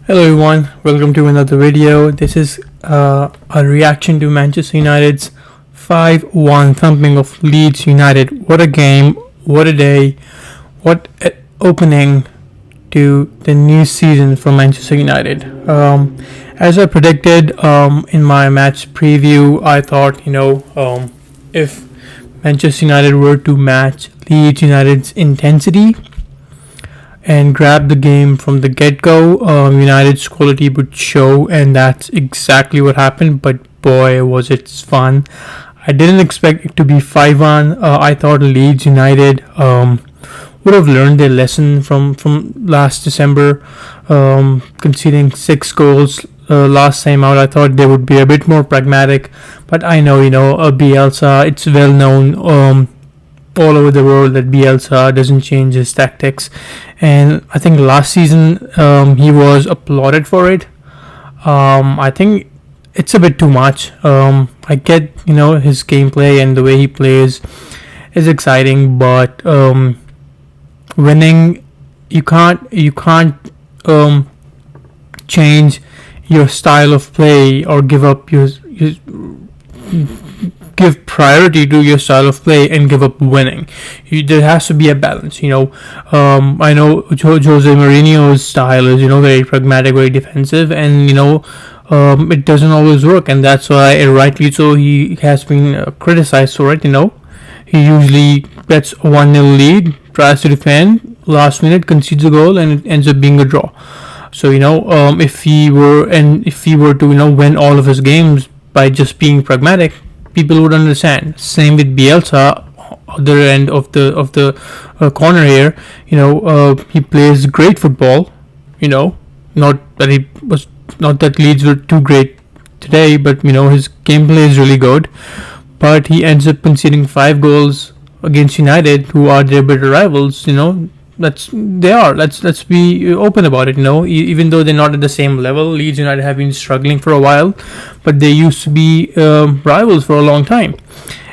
Hello everyone, welcome to another video. This is a reaction to Manchester United's 5-1 thumping of Leeds United. What a game, what a day, what an opening to the new season for Manchester United. As I predicted in my match preview, I thought, if Manchester United were to match Leeds United's intensity and grab the game from the get-go, United's quality would show, and that's exactly what happened. But boy, was it fun. I didn't expect it to be 5-1. I thought Leeds United would have learned their lesson from last December, conceding 6 goals last time out. I thought they would be a bit more pragmatic, but I know, Bielsa, it's well known all over the world that Bielsa doesn't change his tactics, and I think last season he was applauded for it. I think it's a bit too much. I get his gameplay and the way he plays is exciting, but winning, you can't change your style of play or give priority to your style of play and give up winning. There has to be a balance. I know Jose Mourinho's style is very pragmatic, very defensive, and it doesn't always work, and that's why, rightly so, he has been criticized for it. He usually gets a 1-0 lead, tries to defend, last minute concedes a goal, and it ends up being a draw. So if he were to win all of his games by just being pragmatic, people would understand. Same with Bielsa, other end of the corner here. He plays great football. Not that Leeds were too great today, but his gameplay is really good. But he ends up conceding 5 goals against United, who are their better rivals. Let's be open about it. Even though they're not at the same level, Leeds United have been struggling for a while, but they used to be rivals for a long time.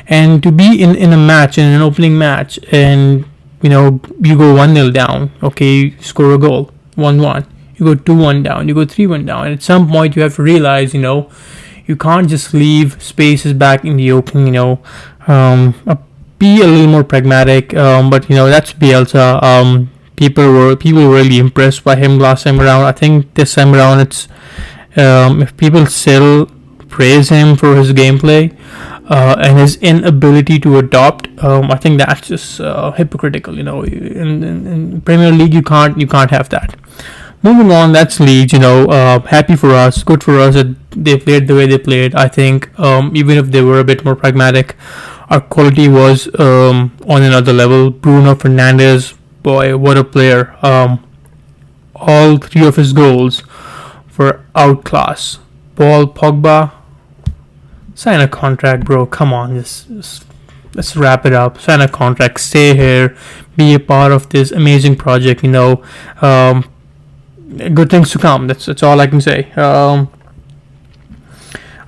And to be in a match, in an opening match, and you go 1-0 down, okay, you score a goal, 1-1, you go 2-1 down, you go 3-1 down, and at some point you have to realize, you can't just leave spaces back in the opening. Be a little more pragmatic, but that's Bielsa. People were really impressed by him last time around. I think this time around, it's if people still praise him for his gameplay and his inability to adopt, I think that's just hypocritical. In Premier League, you can't have that. Moving on, that's Leeds. Happy for us, good for us that they played the way they played. I think even if they were a bit more pragmatic, our quality was on another level. Bruno Fernandes, boy, what a player. All 3 of his goals were outclass. Paul Pogba, sign a contract, bro. Come on, let's wrap it up. Sign a contract, stay here, be a part of this amazing project. Good things to come. That's all I can say.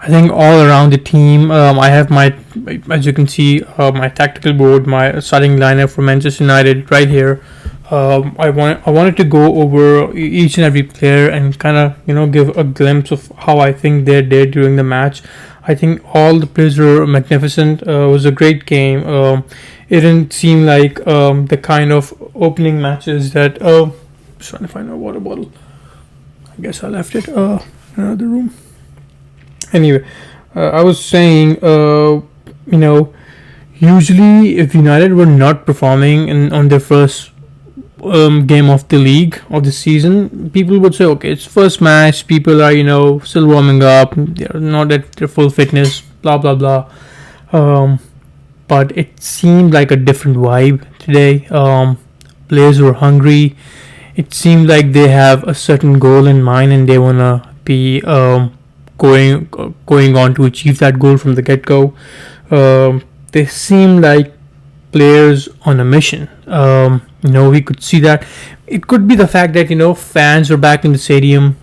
I think all around the team, I have as you can see, my tactical board, my starting lineup for Manchester United right here. I wanted to go over each and every player and kind of give a glimpse of how I think they did during the match. I think all the players were magnificent. It was a great game. It didn't seem like the kind of opening matches that. Just trying to find a water bottle. I guess I left it in another room. Anyway, I was saying, usually if United were not performing on their first game of the league of the season, people would say, okay, it's first match, people are still warming up, they're not at their full fitness, blah blah blah. But it seemed like a different vibe today. Players were hungry. It seemed like they have a certain goal in mind and they wanna be going on to achieve that goal from the get-go. They seem like players on a mission. We could see that. It could be the fact that fans are back in the stadium.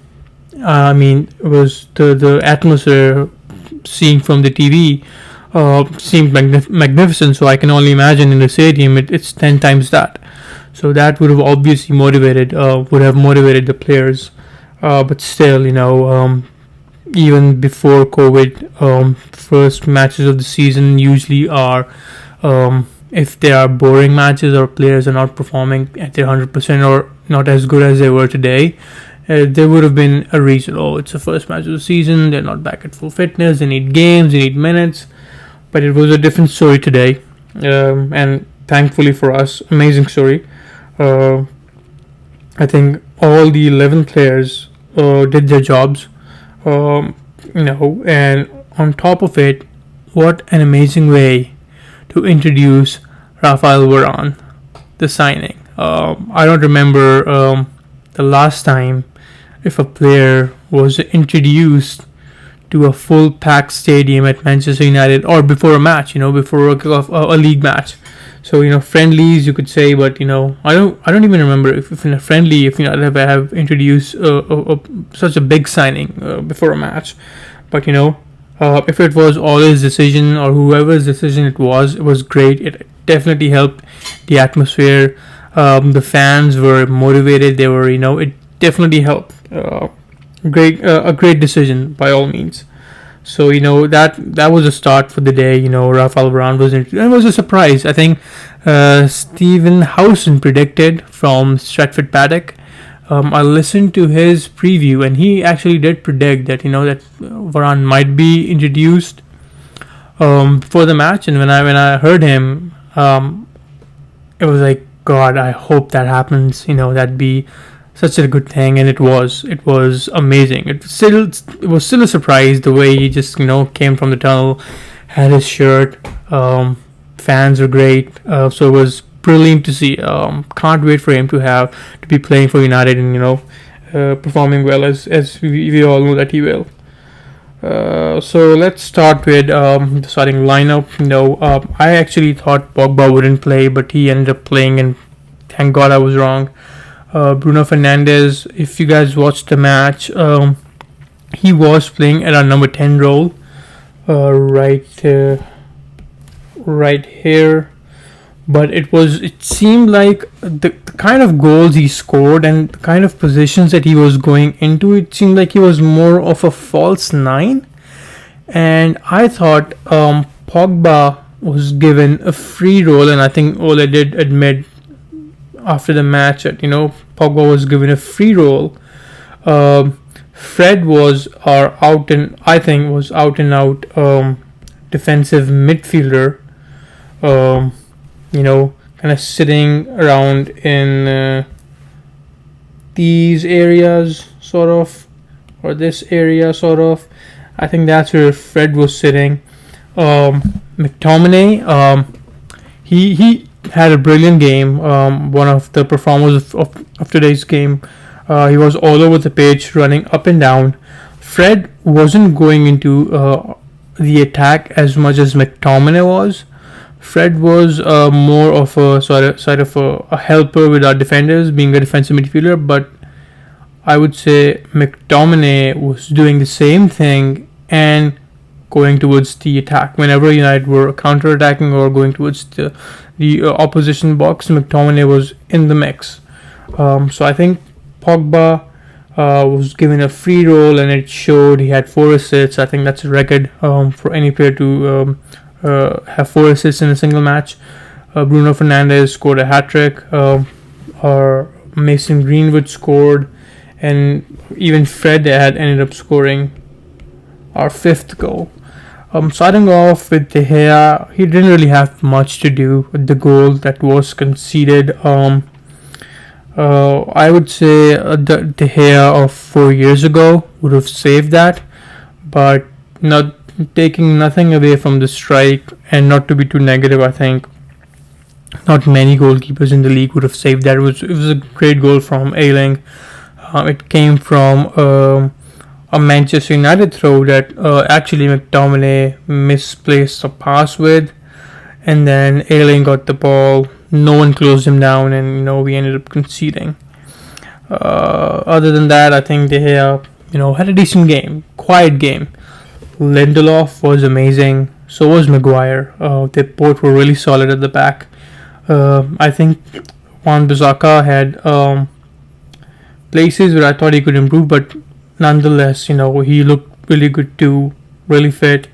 It was the atmosphere seen from the TV seemed magnificent. So I can only imagine in the stadium it's 10 times that. So that would have obviously motivated the players. But still, even before COVID, first matches of the season usually are, if they are boring matches or players are not performing at their 100% or not as good as they were today, there would have been a reason. Oh, it's the first match of the season, they're not back at full fitness, they need games, they need minutes. But it was a different story today, and thankfully for us, amazing story. Uh, I think all the 11 players did their jobs, and on top of it, what an amazing way to introduce Raphael Varane, the signing. I don't remember the last time if a player was introduced to a full packed stadium at Manchester United or before a match, before a league match. So friendlies you could say, but I don't even remember if in a friendly if United have introduced such a big signing before a match. But if it was Ole's decision or whoever's decision it was great. It definitely helped the atmosphere. The fans were motivated. They were it definitely helped. A great decision by all means. So that was a start for the day. Raphael Varane it was a surprise. I think Stephen Howson predicted from Stretford Paddock. I listened to his preview, and he actually did predict that that Varane might be introduced for the match. And when I heard him, it was like, God, I hope that happens. That'd be such a good thing, and it was amazing. It was still a surprise the way he just came from the tunnel, had his shirt. Fans were great, so it was brilliant to see. Can't wait for him to be playing for United and performing well as we all know that he will. So let's start with the starting lineup. I actually thought Pogba wouldn't play, but he ended up playing, and thank God I was wrong. Bruno Fernandes, if you guys watched the match, he was playing at our number 10 role, right here. But it seemed like the kind of goals he scored and the kind of positions that he was going into, it seemed like he was more of a false nine. And I thought Pogba was given a free role, and I think Ole did admit after the match that Pogba was given a free role. Fred was out and out defensive midfielder. Kind of sitting around in these areas, sort of, or this area, sort of. I think that's where Fred was sitting. McTominay, he had a brilliant game. One of the performers of today's game. He was all over the pitch, running up and down. Fred wasn't going into the attack as much as McTominay was. Fred was more of a sort of a helper with our defenders, being a defensive midfielder. But I would say McTominay was doing the same thing and going towards the attack. Whenever United were counter-attacking or going towards the opposition box, McTominay was in the mix. So I think Pogba was given a free role, and it showed. He had 4 assists. I think that's a record for any player to have 4 assists in a single match. Bruno Fernandes scored a hat-trick. Or Mason Greenwood scored, and even Fred had ended up scoring our 5th goal. Starting off with De Gea, he didn't really have much to do with the goal that was conceded. I would say the De Gea of 4 years ago would have saved that, but not taking nothing away from the strike, and not to be too negative, I think not many goalkeepers in the league would have saved that. It was a great goal from Ayling. It came from a Manchester United throw that actually McTominay misplaced a pass with, and then Ayling got the ball. No one closed him down, and we ended up conceding. Other than that, I think De Gea had a decent game, quiet game. Lindelof was amazing. So was Maguire. They both were really solid at the back. I think Wan-Bissaka had places where I thought he could improve, but nonetheless, he looked really good too, really fit.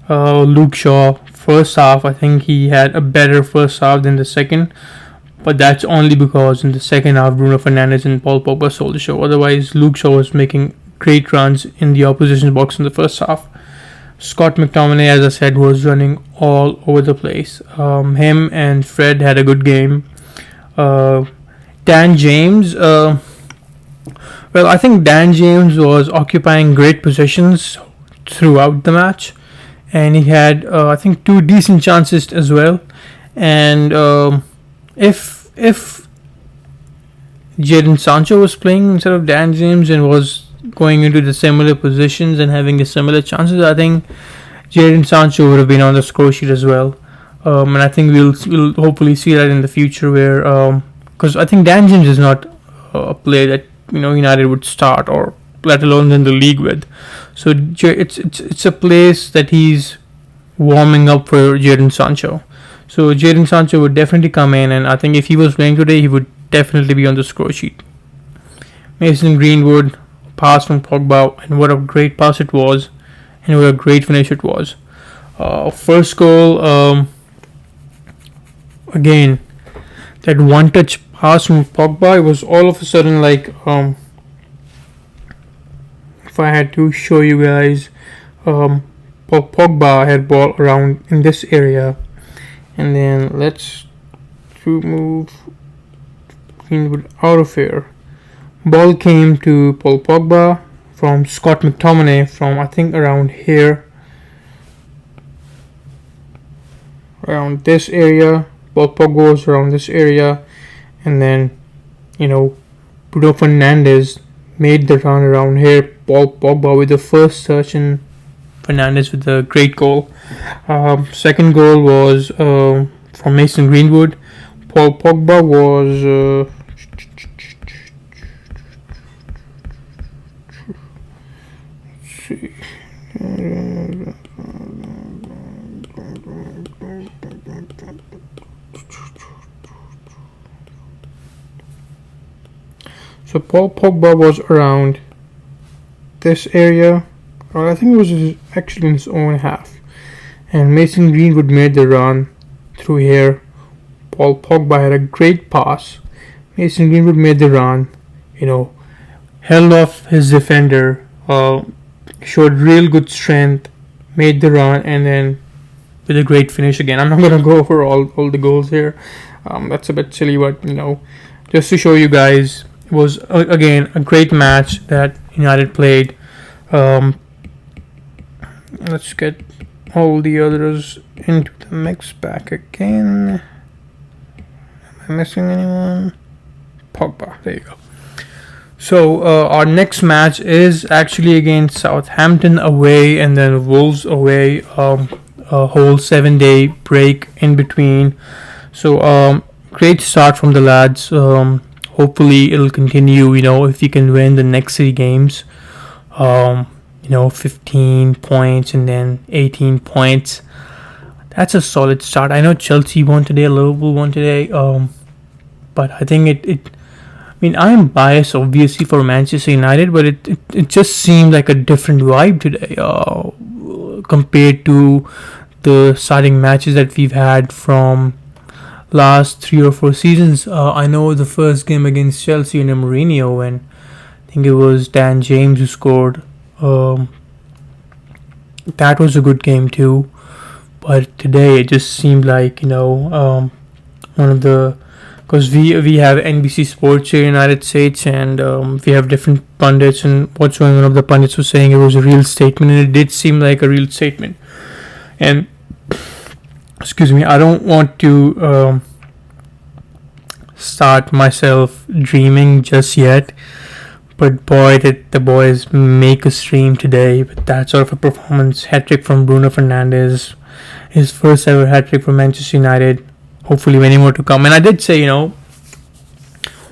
Luke Shaw, first half, I think he had a better first half than the second, but that's only because in the second half, Bruno Fernandes and Paul Pogba stole the show. Otherwise, Luke Shaw was making great runs in the opposition box in the first half. Scott McTominay, as I said, was running all over the place. Him and Fred had a good game. Dan James, I think Dan James was occupying great positions throughout the match, and he had, I think, two decent chances as well. And if Jadon Sancho was playing instead of Dan James and was going into the similar positions and having the similar chances, I think Jadon Sancho would have been on the score sheet as well. And I think we'll hopefully see that in the future, where because I think Dan James is not a player that United would start, or let alone in the league with. So it's a place that he's warming up for Jadon Sancho. So Jadon Sancho would definitely come in, and I think if he was playing today, he would definitely be on the score sheet. Mason Greenwood, pass from Pogba, and what a great pass it was, and what a great finish it was. First goal, again, that one-touch pass from Pogba, it was all of a sudden like, if I had to show you guys, Pogba had ball around in this area, and then let's move Greenwood out of here. Ball came to Paul Pogba from Scott McTominay from, I think, around here, around this area. Paul Pogba was around this area, and then Bruno Fernandes made the run around here. Paul Pogba with the first touch, and Fernandes with the great goal. Second goal was from Mason Greenwood. Paul Pogba was so Paul Pogba was around this area, or I think it was actually in his own half, and Mason Greenwood made the run through here. Paul Pogba had a great pass. Mason Greenwood made the run, held off his defender, showed real good strength, made the run, and then with a great finish again. I'm not going to go over all the goals here. That's a bit silly, but, just to show you guys, it was, again, a great match that United played. Let's get all the others into the mix back again. Am I missing anyone? Pogba, there you go. So our next match is actually against Southampton away, and then Wolves away. A whole 7-day break in between. So great start from the lads. Hopefully it'll continue. If you can win the next 3 games, 15 points and then 18 points. That's a solid start. I know Chelsea won today, Liverpool won today, but I think I am biased obviously for Manchester United, but it just seemed like a different vibe today compared to the starting matches that we've had from last 3 or 4 seasons. I know the first game against Chelsea under Mourinho, and I think it was Dan James who scored. That was a good game too, but today it just seemed like one of the, because we have NBC Sports here in the United States, and we have different pundits, and what's one of the pundits was saying it was a real statement, and it did seem like a real statement. And excuse me, I don't want to start myself dreaming just yet, but boy, did the boys make a stream today with that sort of a performance. Hat-trick from Bruno Fernandes, his first ever hat-trick for Manchester United. Hopefully many more to come. And I did say,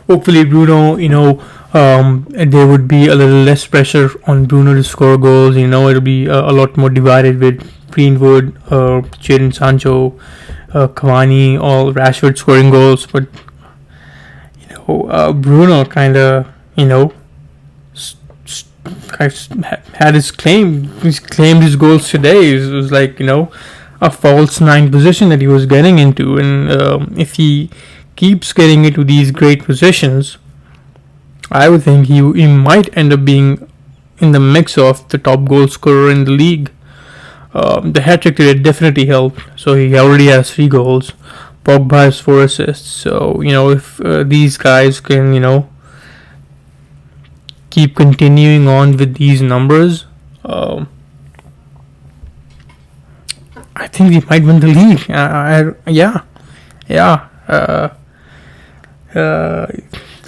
hopefully Bruno, there would be a little less pressure on Bruno to score goals. It'll be a lot more divided with Greenwood, Jadon Sancho, Cavani, all Rashford scoring goals. But, Bruno kind of, you know, had his claim. He's claimed his goals today. It was like, a false nine position that he was getting into, and if he keeps getting into these great positions, I would think he might end up being in the mix of the top goal scorer in the league. The hat trick today definitely helped. So he already has 3 goals. Pogba has 4 assists. So if these guys can keep continuing on with these numbers, I think we might win the league.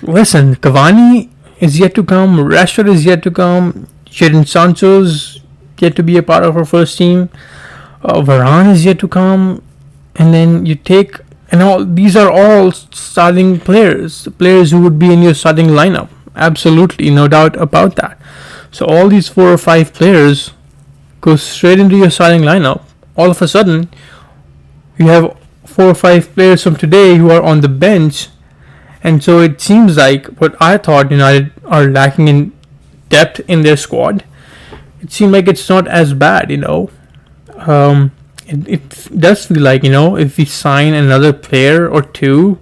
Listen, Cavani is yet to come. Rashford is yet to come. Jadon Sancho's yet to be a part of our first team. Varane is yet to come. And then you take, and all these are all starting players who would be in your starting lineup. Absolutely, no doubt about that. So all these 4 or 5 players go straight into your starting lineup. All of a sudden, you have 4 or 5 players from today who are on the bench, and so it seems like what I thought United are lacking in depth in their squad, it seemed like it's not as bad. It does feel like, if we sign another player or 2,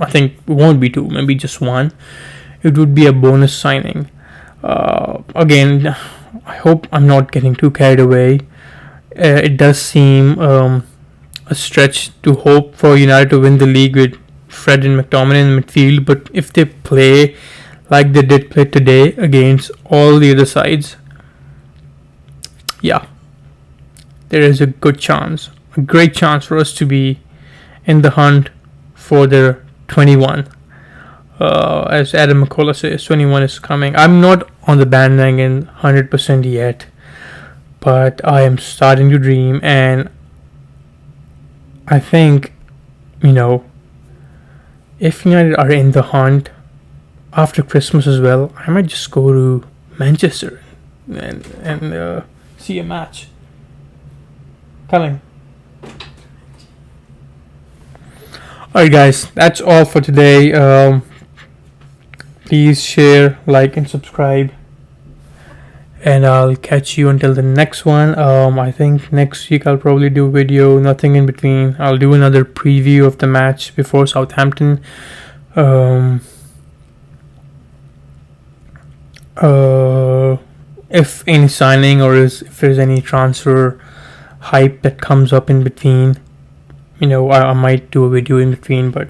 I think it won't be 2, maybe just 1, it would be a bonus signing. Again, I hope I'm not getting too carried away. It does seem a stretch to hope for United to win the league with Fred and McTominay in midfield, but if they play like they did play today against all the other sides, yeah, there is a great chance for us to be in the hunt for the 21. As Adam McCullough says, 21 is coming. I'm not on the bandwagon 100% yet, but I am starting to dream, and I think, if United are in the hunt after Christmas as well, I might just go to Manchester and see a match. Telling. Alright guys, that's all for today. Please share, like and subscribe, and I'll catch you until the next one. I think next week I'll probably do a video, nothing in between. I'll do another preview of the match before Southampton. If any signing or if there's any transfer hype that comes up in between, I might do a video in between. But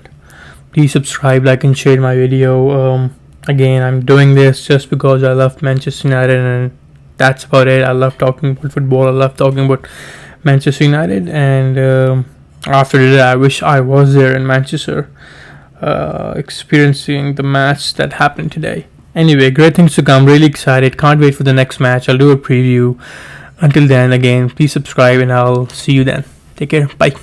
please subscribe, like and share my video. Again, I'm doing this just because I love Manchester United, and that's about it. I love talking about football. I love talking about Manchester United, and after that, I wish I was there in Manchester, experiencing the match that happened today. Anyway, great things to come. Really excited. Can't wait for the next match. I'll do a preview. Until then, again, please subscribe, and I'll see you then. Take care. Bye.